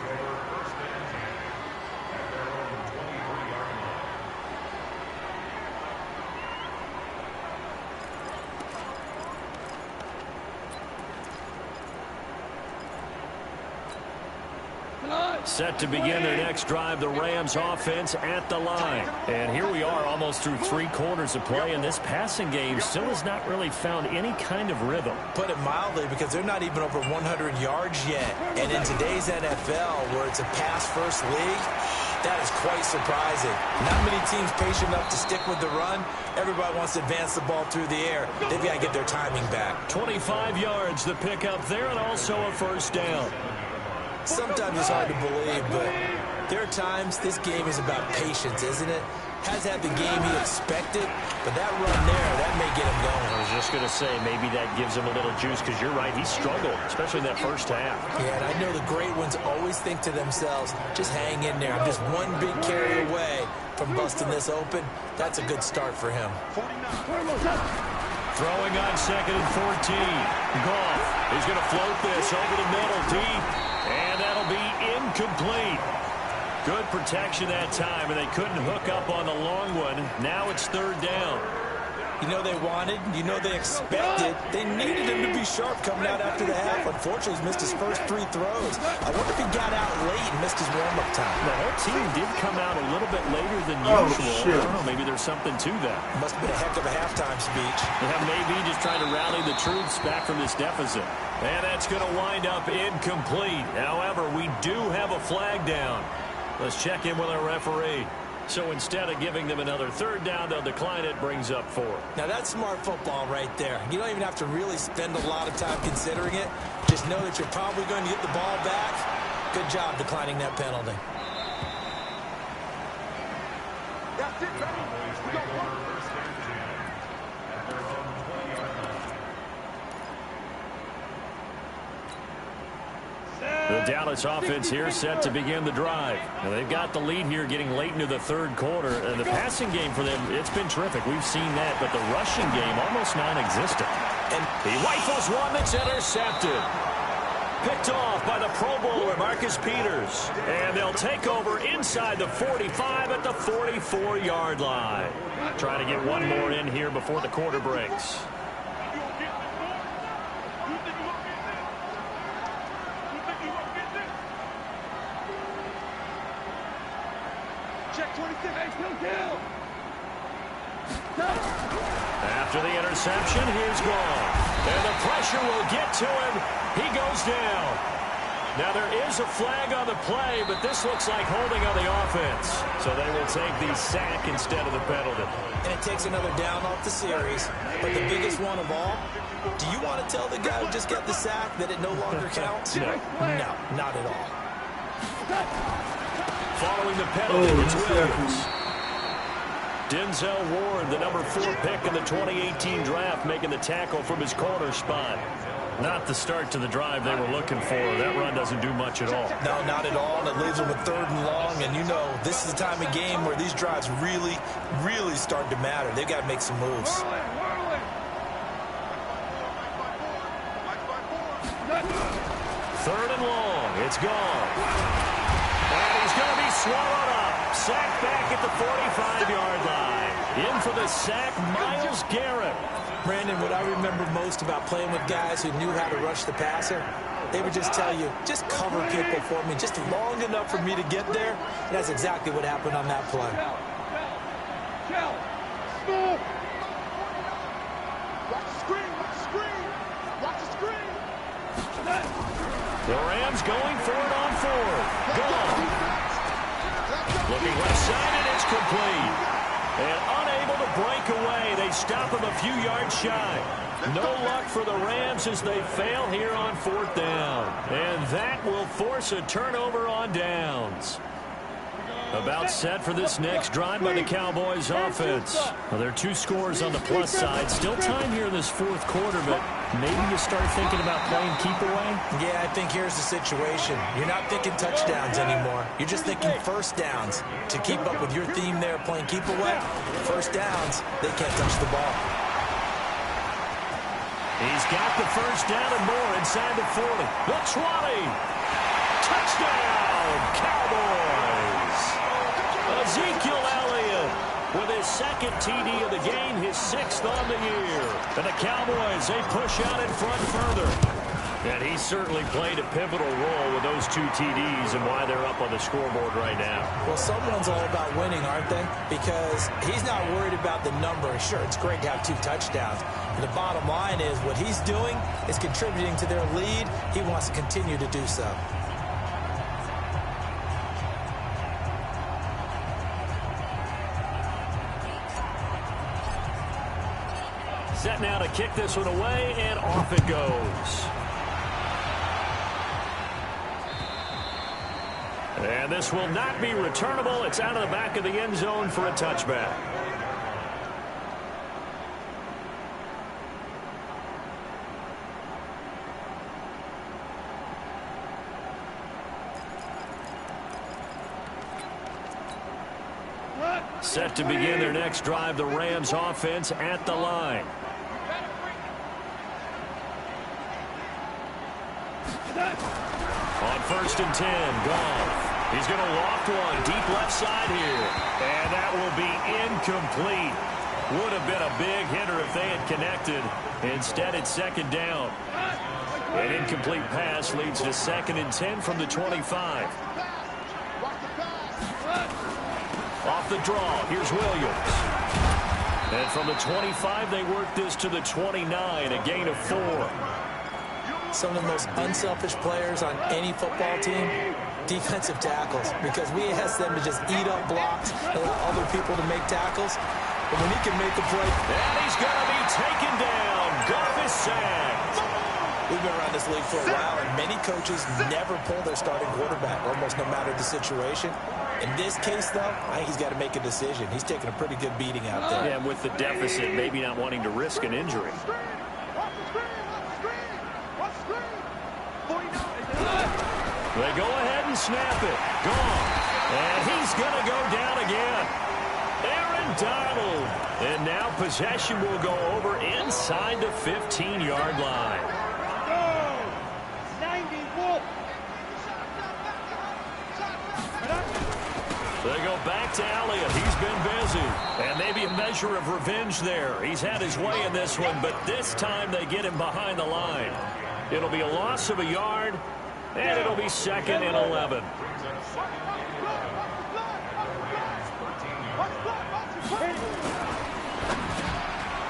Set to begin their next drive, the Rams offense at the line. And here we are almost through 3 quarters of play, and this passing game still has not really found any kind of rhythm. Put it mildly, because they're not even over 100 yards yet. And in today's NFL, where it's a pass-first league, that is quite surprising. Not many teams patient enough to stick with the run. Everybody wants to advance the ball through the air. They've got to get their timing back. 25 yards the pickup there, and also a first down. Sometimes it's hard to believe, but there are times this game is about patience, isn't it? Has had the game he expected, but that run there, that may get him going. I was just going to say, maybe that gives him a little juice, because you're right, he struggled, especially in that first half. Yeah, and I know the great ones always think to themselves, just hang in there. I'm just one big carry away from busting this open. That's a good start for him. Throwing on 2nd and 14. Goff is going to float this over the middle deep, and that'll be incomplete. Good protection that time, and they couldn't hook up on the long one. Now it's 3rd down. You know they wanted, you know they expected. They needed him to be sharp coming out after the half. Unfortunately, he's missed his first 3 throws. I wonder if he got out late and missed his warm-up time. The whole team did come out a little bit later than usual. Shit. I don't know, maybe there's something to that. Must have been a heck of a halftime speech. Yeah, maybe just trying to rally the troops back from this deficit. And that's going to wind up incomplete. However, we do have a flag down. Let's check in with our referee. So instead of giving them another 3rd down, they'll decline it, brings up 4. Now that's smart football right there. You don't even have to really spend a lot of time considering it. Just know that you're probably going to get the ball back. Good job declining that penalty. That's it, baby. We got one. The Dallas offense here set to begin the drive. Now they've got the lead here getting late into the 3rd quarter. And the passing game for them, it's been terrific. We've seen that, but the rushing game almost non-existent. And he rifles one that's intercepted. Picked off by the Pro Bowler, Marcus Peters. And they'll take over inside the 45 at the 44-yard line. Trying to get one more in here before the quarter breaks. Check 26. Hey, still kill. After the interception, here's Goff. And the pressure will get to him. He goes down. Now there is a flag on the play, but this looks like holding on the offense. So they will take the sack instead of the penalty. And it takes another down off the series. But the biggest one of all, do you want to tell the guy who just got the sack that it no longer counts? No. No, not at all. Following the penalty, it's Williams. Denzel Ward, the number 4 pick in the 2018 draft, making the tackle from his corner spot. Not the start to the drive they were looking for. That run doesn't do much at all. No, not at all, and it leaves them with 3rd and long. And you know, this is the time of game where these drives really, really start to matter. They've got to make some moves. 3rd and long. It's gone. And he's going to be swallowed up. Sacked back at the 45-yard line. In for the sack, Myles Garrett. Brandon, what I remember most about playing with guys who knew how to rush the passer, they would just tell you, just cover people for me, just long enough for me to get there. And that's exactly what happened on that play. Watch the screen. Watch the screen. Watch the screen. The Rams going for it on 4th. Gone. Looking left side, and it's complete. And unable to break away, they stop him a few yards shy. No luck for the Rams as they fail here on 4th down. And that will force a turnover on downs. About set for this next drive by the Cowboys offense. Well, there are 2 scores on the plus side. Still time here in this fourth quarter, but maybe you start thinking about playing keep away? Yeah, I think here's the situation. You're not thinking touchdowns anymore. You're just thinking first downs. To keep up with your theme there, playing keep away, first downs, they can't touch the ball. He's got the first down and more inside the 40. The 20. Touchdown, Cowboys. Ezekiel Elliott with his second TD of the game, his 6th on the year. And the Cowboys, they push out in front further. And he certainly played a pivotal role with those 2 TDs and why they're up on the scoreboard right now. Well, someone's all about winning, aren't they? Because he's not worried about the number. Sure, it's great to have 2 touchdowns. But the bottom line is what he's doing is contributing to their lead. He wants to continue to do so. Set now to kick this one away, and off it goes. And this will not be returnable. It's out of the back of the end zone for a touchback. Set to begin their next drive, the Rams offense at the line. On 1st and 10, Goff. He's going to loft one deep left side here. And that will be incomplete. Would have been a big hitter if they had connected. Instead, it's 2nd down. An incomplete pass leads to 2nd and 10 from the 25. Off the draw, here's Williams. And from the 25, they work this to the 29, a gain of 4. Some of the most unselfish players on any football team, defensive tackles, because we ask them to just eat up blocks, allow other people to make tackles. But when he can make a play, and he's going to be taken down. Goff is sacked. We've been around this league for a while, and many coaches never pull their starting quarterback, almost no matter the situation. In this case, though, I think he's got to make a decision. He's taking a pretty good beating out there. Yeah, and with the deficit, maybe not wanting to risk an injury. They go ahead and snap it. Gone. And he's going to go down again. Aaron Donald. And now possession will go over inside the 15-yard line. They go back to Elliott. He's been busy. And maybe a measure of revenge there. He's had his way in this one, but this time they get him behind the line. It'll be a loss of a yard, and it'll be 2nd and 11.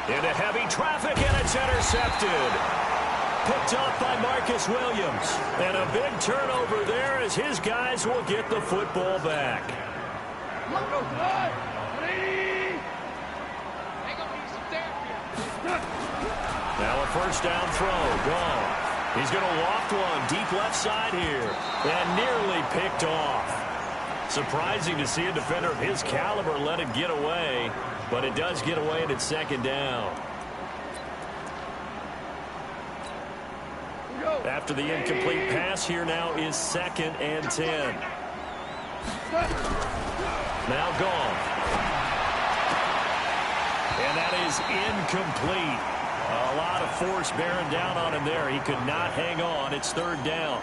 Into heavy traffic, and it's intercepted. Picked off by Marcus Williams. And a big turnover there as his guys will get the football back. Now a 1st down throw. Gone. He's going to loft one deep left side here. And nearly picked off. Surprising to see a defender of his caliber let it get away. But it does get away, and it's 2nd down. After the incomplete pass, here now is 2nd and 10. Now gone. And that is incomplete. A lot of force bearing down on him there. He could not hang on. It's 3rd down.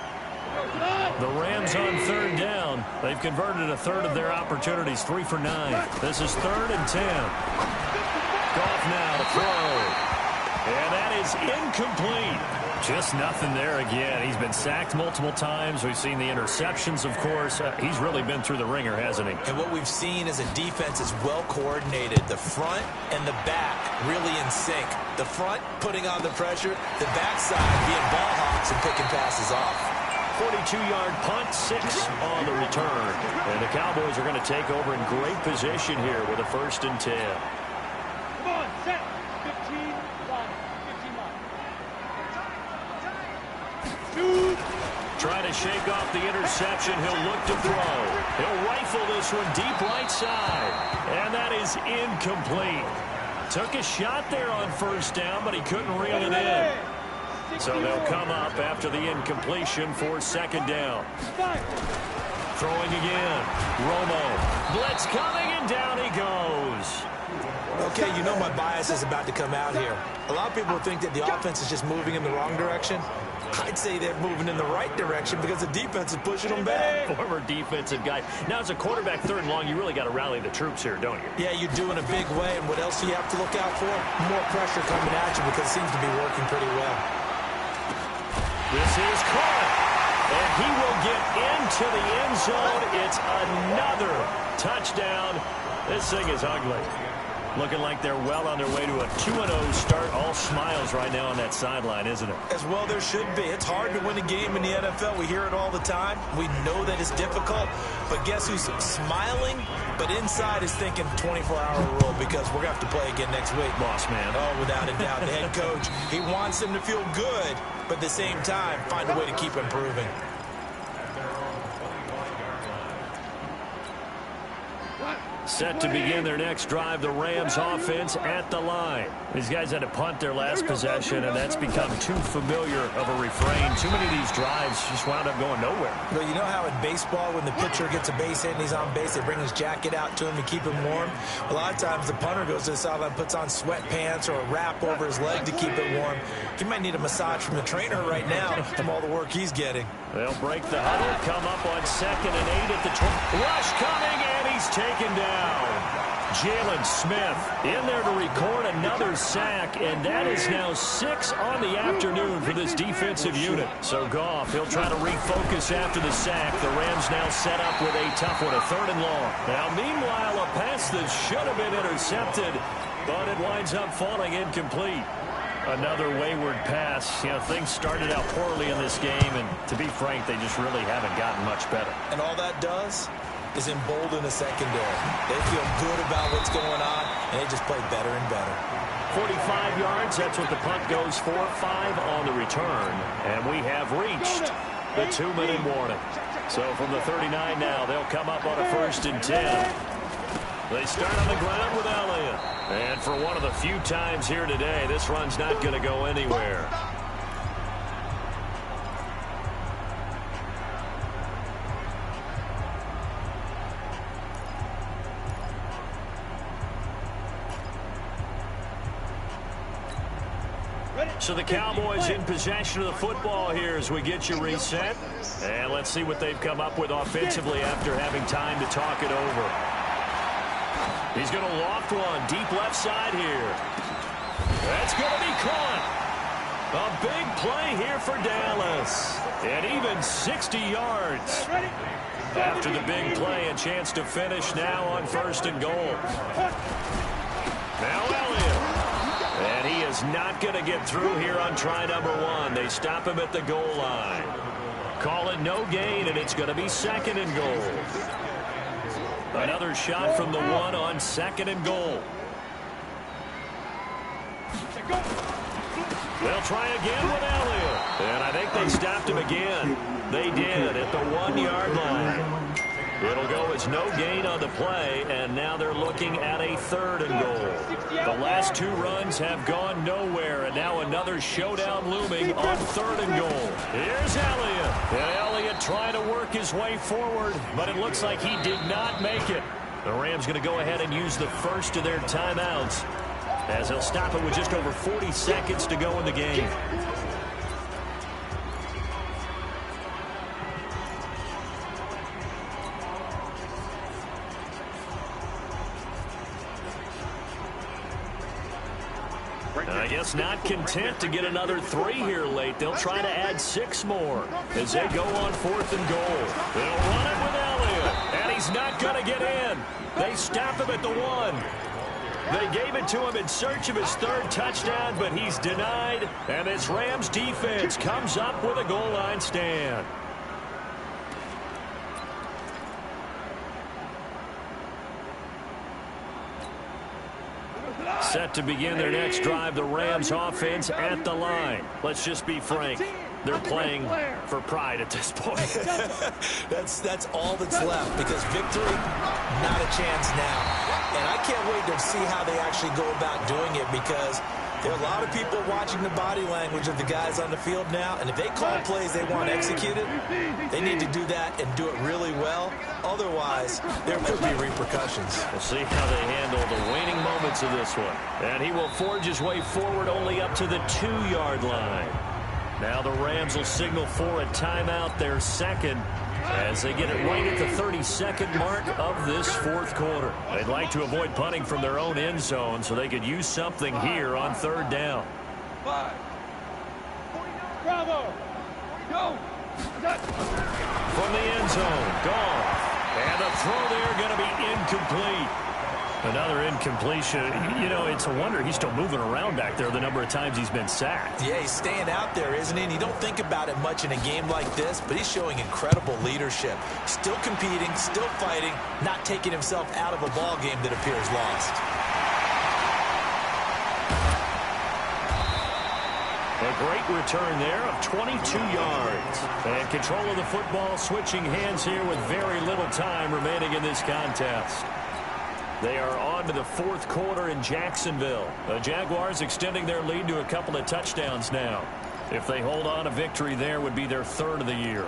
The Rams on 3rd down. They've converted a third of their opportunities, 3 for 9. This is 3rd and 10. Goff now to throw. And that is incomplete. Just nothing there again. He's been sacked multiple times. We've seen the interceptions, of course. He's really been through the ringer, hasn't he? And what we've seen as a defense is well coordinated. The front and the back really in sync. The front putting on the pressure. The backside being ball hawks and picking passes off. 42-yard punt, 6 on the return. And the Cowboys are going to take over in great position here with a 1st and 10. Come on, set. 15 line. 15 line. Trying to shake off the interception. He'll look to throw. He'll rifle this one deep right side. And that is incomplete. Took a shot there on first down, but he couldn't reel it in. So they'll come up after the incompletion for second down. Throwing again. Romo. Blitz coming, and down he goes. Okay, you know my bias is about to come out here. A lot of people think that the offense is just moving in the wrong direction. I'd say they're moving in the right direction because the defense is pushing them back. Former defensive guy. Now, as a quarterback, third and long, you really got to rally the troops here, don't you? Yeah, you do in a big way. And what else do you have to look out for? More pressure coming at you because it seems to be working pretty well. This is caught. And he will get into the end zone. It's another touchdown. This thing is ugly. Looking like they're well on their way to a 2-0 start. All smiles right now on that sideline, isn't it? As well there should be. It's hard to win a game in the NFL. We hear it all the time. We know that it's difficult. But guess who's smiling? But inside is thinking 24-hour rule because we're going to have to play again next week. Boss man. Oh, without a doubt. The head coach, he wants them to feel good, but at the same time, find a way to keep improving. Set to begin their next drive, the Rams offense at the line. These guys had to punt their last possession, and that's become too familiar of a refrain. Too many of these drives just wound up going nowhere. Well, you know how in baseball, when the pitcher gets a base hit and he's on base, they bring his jacket out to him to keep him warm? A lot of times the punter goes to the sideline, puts on sweatpants or a wrap over his leg to keep it warm. He might need a massage from the trainer right now from all the work he's getting. They'll break the huddle, come up on 2nd and 8 at the 20. Rush coming, and he's taken down. Jalen Smith in there to record another sack, and that is now 6 on the afternoon for this defensive unit. So Goff, he'll try to refocus after the sack. The Rams now set up with a tough one, a 3rd and long. Now, meanwhile, a pass that should have been intercepted, but it winds up falling incomplete. Another wayward pass. You know, things started out poorly in this game, and to be frank, they just really haven't gotten much better. And all that does is embolden the secondary. They feel good about what's going on, and they just play better and better. 45 yards, that's what the punt goes for. 5 on the return, and we have reached the 2-minute warning. So from the 39 now, they'll come up on a 1st and 10. They start on the ground with Elliott. And for one of the few times here today, this run's not going to go anywhere. So the Cowboys in possession of the football here as we get you reset. And let's see what they've come up with offensively after having time to talk it over. He's going to loft one deep left side here. That's going to be caught. A big play here for Dallas. And even 60 yards. After the big play, a chance to finish now on 1st and goal. Now Elliott. And he is not going to get through here on try number 1. They stop him at the goal line. Call it no gain, and it's going to be 2nd and goal. Another shot from the 1 on 2nd and goal. They'll try again with Elliott. And I think they stopped him again. They did at the 1-yard line. It'll go as no gain on the play, and now they're looking at a 3rd and goal. The last 2 runs have gone nowhere, and now another showdown looming on 3rd and goal. Here's Elliott. And Elliott trying to work his way forward, but it looks like he did not make it. The Rams going to go ahead and use the first of their timeouts, as they'll stop it with just over 40 seconds to go in the game. I guess not content to get another 3 here late. They'll try to add 6 more as they go on 4th and goal. They'll run it with Elliott, and he's not going to get in. They stop him at the 1. They gave it to him in search of his 3rd touchdown, but he's denied, and this Rams defense comes up with a goal line stand. Set to begin their next drive, the Rams offense at the line. Let's just be frank. They're playing for pride at this point. That's all that's left, because victory, not a chance now. And I can't wait to see how they actually go about doing it, because there are a lot of people watching the body language of the guys on the field now, and if they call plays they want executed, they need to do that and do it really well. Otherwise, there could be repercussions. We'll see how they handle the waning moments of this one. And he will forge his way forward only up to the 2-yard line. Now the Rams will signal for a timeout, their second, as they get it right at the 32nd mark of this fourth quarter. They'd like to avoid punting from their own end zone so they could use something here on third down. Bravo! Go! From the end zone, gone. And the throw there going to be incomplete. Another incompletion. You know, it's a wonder he's still moving around back there the number of times he's been sacked. Yeah, he's staying out there, isn't he? And you don't think about it much in a game like this, but he's showing incredible leadership. Still competing, still fighting, not taking himself out of a ball game that appears lost. A great return there of 22 yards. And control of the football switching hands here with very little time remaining in this contest. They are on to the fourth quarter in Jacksonville. The Jaguars extending their lead to a couple of touchdowns now. If they hold on, a victory there would be their third of the year.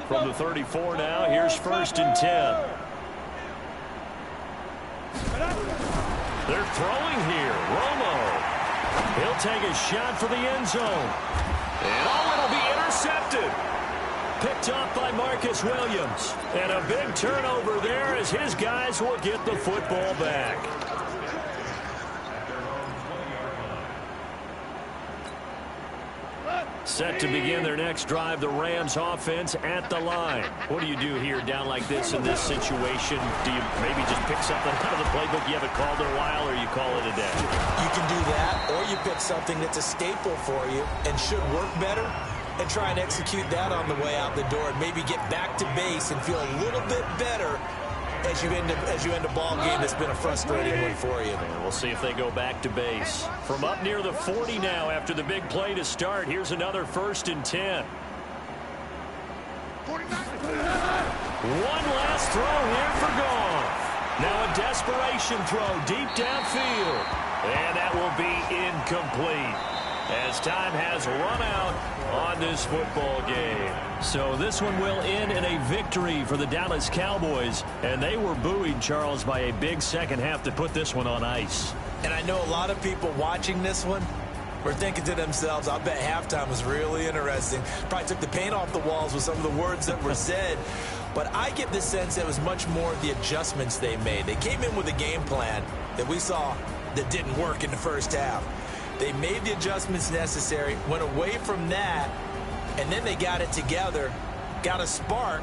From the 34 now, here's 1st and 10. They're throwing here. Romo. He'll take a shot for the end zone. And it'll be intercepted. Picked off by Marcus Williams. And a big turnover there as his guys will get the football back. Set to begin their next drive, the Rams offense at the line. What do you do here down like this in this situation? Do you maybe just pick something out of the playbook you haven't called in a while, or you call it a day? You can do that, or you pick something that's a staple for you and should work better, and try and execute that on the way out the door, and maybe get back to base and feel a little bit better as you end a ball game that's been a frustrating one for you. And we'll see if they go back to base. From up near the 40 now after the big play to start, here's another 1st and 10. One last throw here for Goff. Now a desperation throw deep downfield. And that will be incomplete, as time has run out on this football game. So this one will end in a victory for the Dallas Cowboys. And they were buoyed, Charles, by a big second half to put this one on ice. And I know a lot of people watching this one were thinking to themselves, I bet halftime was really interesting. Probably took the paint off the walls with some of the words that were said. But I get the sense it was much more of the adjustments they made. They came in with a game plan that we saw that didn't work in the first half. They made the adjustments necessary, went away from that, and then they got it together, got a spark,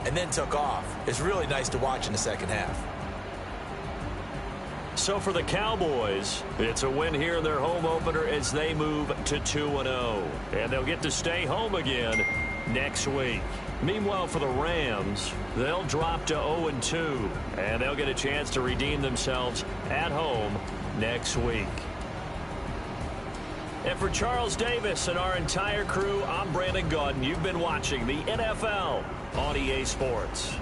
and then took off. It's really nice to watch in the second half. So for the Cowboys, it's a win here in their home opener as they move to 2-0. And they'll get to stay home again next week. Meanwhile, for the Rams, they'll drop to 0-2. And they'll get a chance to redeem themselves at home next week. And for Charles Davis and our entire crew, I'm Brandon Gaudin. You've been watching the NFL on EA Sports.